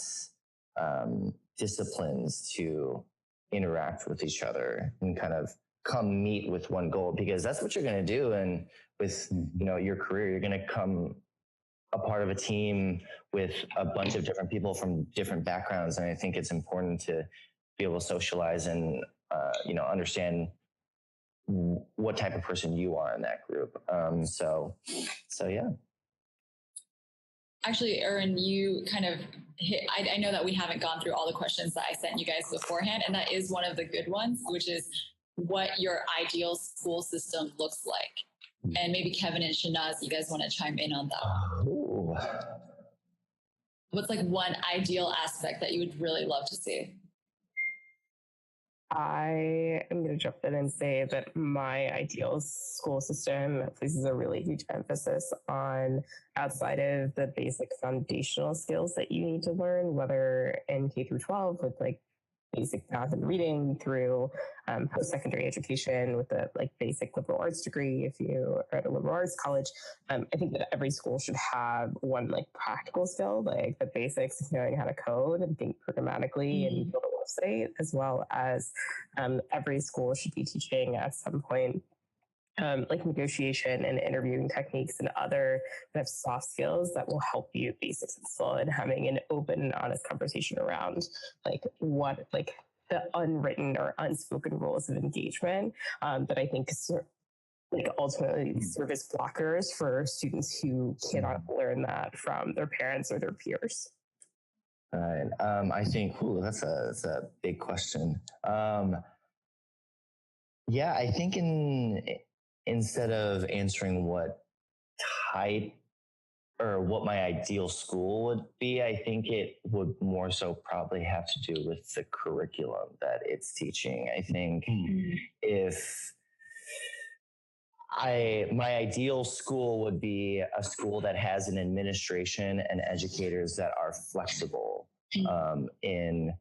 disciplines to interact with each other and kind of come meet with one goal, because that's what you're going to do. And with your career, you're going to come a part of a team with a bunch of different people from different backgrounds, and I think it's important to be able to socialize and understand what type of person you are in that group. So yeah. Actually, Irwin, you kind of hit, I know that we haven't gone through all the questions that I sent you guys beforehand, and that is one of the good ones, which is what your ideal school system looks like. And maybe Kevin and Shanaz, you guys want to chime in on that? Ooh. What's like one ideal aspect that you would really love to see? I am going to jump in and say that my ideal school system places a really huge emphasis on, outside of the basic foundational skills that you need to learn, whether in K through 12 with like basic math and reading, through post-secondary education with a like basic liberal arts degree if you are at a liberal arts college. I think that every school should have one like practical skill, like the basics of knowing how to code and think programmatically and build a website, as well as every school should be teaching at some point like negotiation and interviewing techniques and other kind of soft skills that will help you be successful in having an open and honest conversation around like what like the unwritten or unspoken rules of engagement that I think like ultimately serve as blockers for students who cannot learn that from their parents or their peers. All right. I think that's a big question. Yeah, I think instead of answering what type or what my ideal school would be, I think it would more so probably have to do with the curriculum that it's teaching. I think if my ideal school would be a school that has an administration and educators that are flexible in,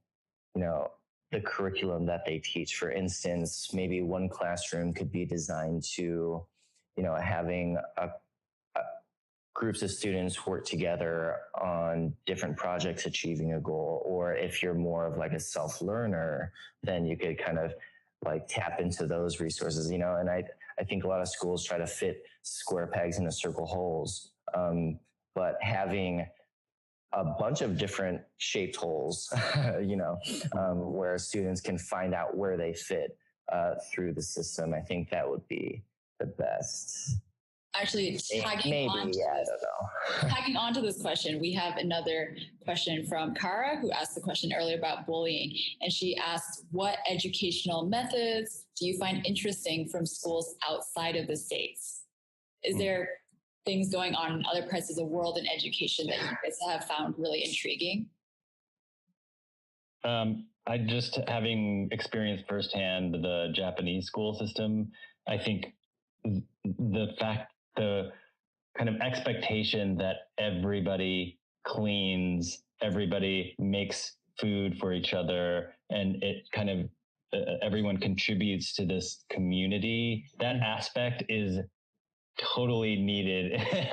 the curriculum that they teach. For instance, maybe one classroom could be designed to, having groups of students work together on different projects achieving a goal. Or if you're more of like a self-learner, then you could kind of like tap into those resources, and I think a lot of schools try to fit square pegs into circle holes. But having a bunch of different shaped holes, where students can find out where they fit through the system, I think that would be the best. Actually, tagging on to this question, we have another question from Kara, who asked the question earlier about bullying. And she asked, what educational methods do you find interesting from schools outside of the States? Is there things going on in other parts of the world in education that you guys have found really intriguing? I just, having experienced firsthand the Japanese school system, I think the kind of expectation that everybody cleans, everybody makes food for each other, and it kind of everyone contributes to this community. That aspect is totally needed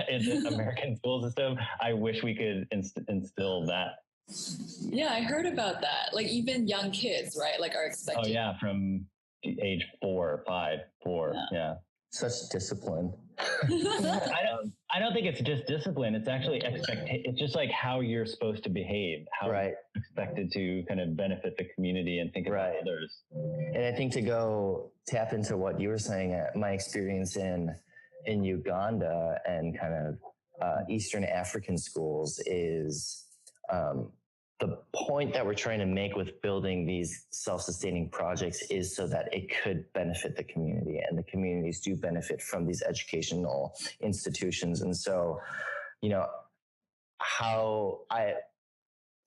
in the American school system. I wish we could instill that. Yeah, I heard about that. Like even young kids, right? Like are expected. Oh yeah, from age 4, 5, 4. Yeah. Such discipline. I don't think it's just discipline. It's actually it's just like how you're supposed to behave, how you're expected to kind of benefit the community and think about others. And I think to go tap into what you were saying, my experience in Uganda and kind of Eastern African schools is the point that we're trying to make with building these self-sustaining projects is so that it could benefit the community, and the communities do benefit from these educational institutions. And so,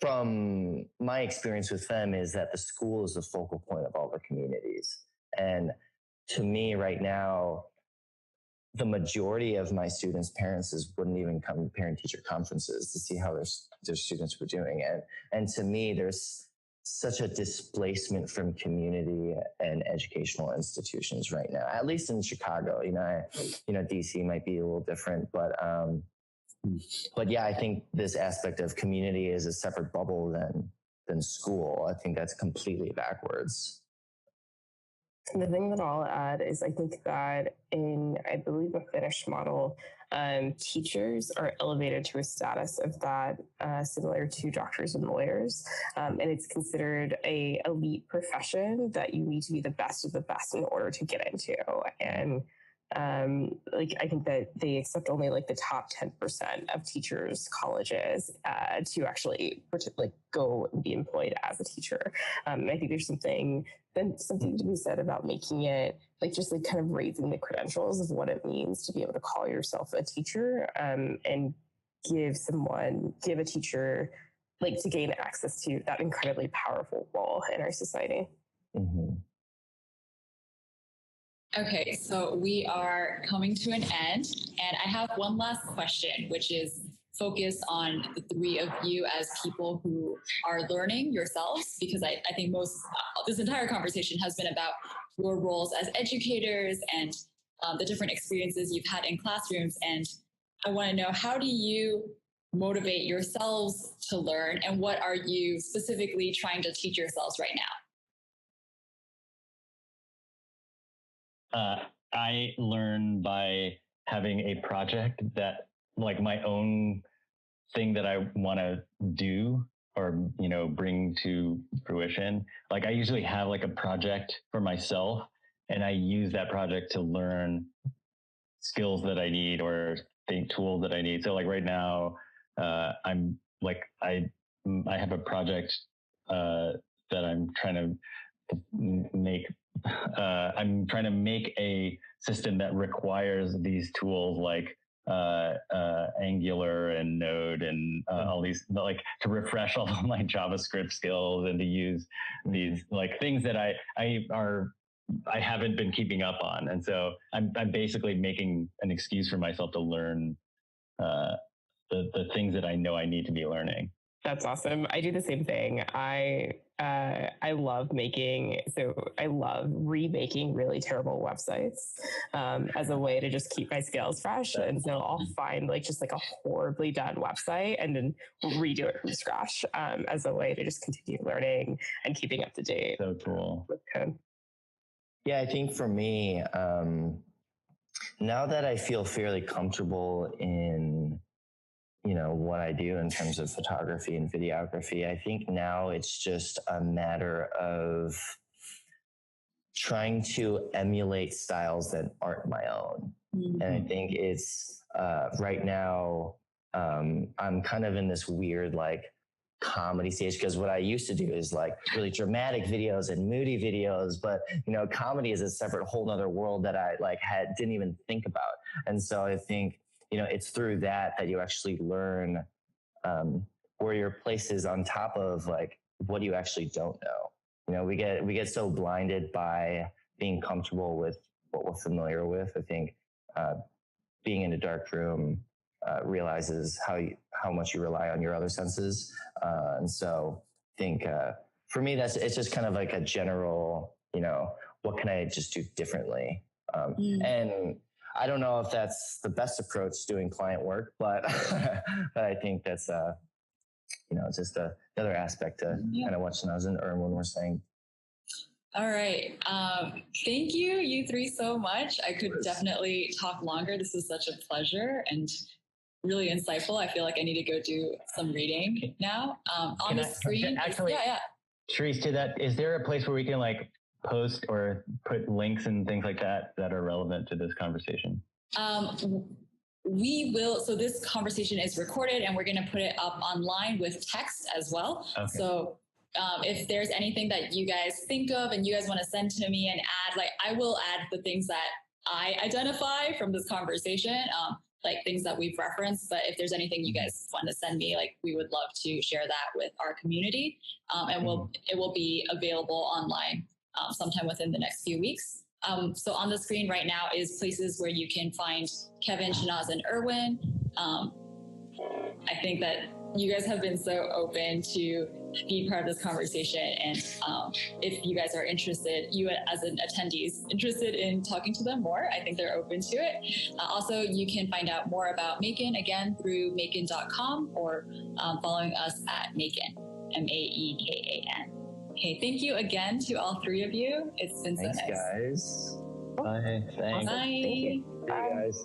from my experience with them is that the school is the focal point of all the communities. And to me right now, the majority of my students' parents wouldn't even come to parent-teacher conferences to see how their students were doing. And to me, there's such a displacement from community and educational institutions right now, at least in Chicago. DC might be a little different, but yeah, I think this aspect of community is a separate bubble than school. I think that's completely backwards. And the thing that I'll add is I think that in, I believe, a Finnish model, teachers are elevated to a status of that similar to doctors and lawyers. And it's considered a elite profession that you need to be the best of the best in order to get into. And I think that they accept only like the top 10% of teachers' colleges to actually go and be employed as a teacher. And I think there's something to be said about making it kind of raising the credentials of what it means to be able to call yourself a teacher, and give a teacher to gain access to that incredibly powerful role in our society. Mm-hmm. Okay, so we are coming to an end, and I have one last question, which is focused on the three of you as people who are learning yourselves, because I think this entire conversation has been about your roles as educators and the different experiences you've had in classrooms. And I want to know, how do you motivate yourselves to learn, and what are you specifically trying to teach yourselves right now? I learn by having a project that, like, my own thing that I want to do or, bring to fruition. Like, I usually have like a project for myself, and I use that project to learn skills that I need or tools that I need. So like right now, I'm like, I have a project that I'm trying to make. I'm trying to make a system that requires these tools like Angular and Node and all these, like, to refresh all of my JavaScript skills and to use these like things that I haven't been keeping up on. And so I'm basically making an excuse for myself to learn the things that I know I need to be learning. That's awesome. I do the same thing. I love remaking really terrible websites as a way to just keep my skills fresh. And so I'll find like just like a horribly done website and then redo it from scratch as a way to just continue learning and keeping up to date. So cool. With code. Yeah, I think for me, now that I feel fairly comfortable in what I do in terms of photography and videography, I think now it's just a matter of trying to emulate styles that aren't my own. Mm-hmm. And I think it's right now, I'm kind of in this weird like comedy stage, because what I used to do is like really dramatic videos and moody videos, but comedy is a separate whole nother world that I like didn't even think about. And so I think it's through that you actually learn where your place is on top of like what you actually don't know. We get so blinded by being comfortable with what we're familiar with. I think being in a dark room realizes how much you rely on your other senses. And so I think for me, it's just kind of like a general, what can I just do differently? And I don't know if that's the best approach doing client work, but but I think that's just another aspect to kind of what Shanaz and Irwin were saying. All right. Thank you three so much. I could definitely talk longer. This is such a pleasure and really insightful. I feel like I need to go do some reading now. On the screen. Actually, Therese, to that, is there a place where we can like post or put links and things like that are relevant to this conversation? We will. So this conversation is recorded and we're going to put it up online with text as well. Okay. So if there's anything that you guys think of and you guys want to send to me and add, like I will add the things that I identify from this conversation, like things that we've referenced. But if there's anything you guys want to send me, like we would love to share that with our community. And it will be available online sometime within the next few weeks. So on the screen right now is places where you can find Kevin, Shanaz, and Irwin. I think that you guys have been so open to be part of this conversation. And if you guys are interested, you as an attendees, interested in talking to them more, I think they're open to it. Also, you can find out more about MAEKAN, again, through maekan.com or following us at MAEKAN, MAEKAN. Okay, thank you again to all three of you. It's been so nice. Thanks, guys. Bye. Thanks. Bye. Hey, guys.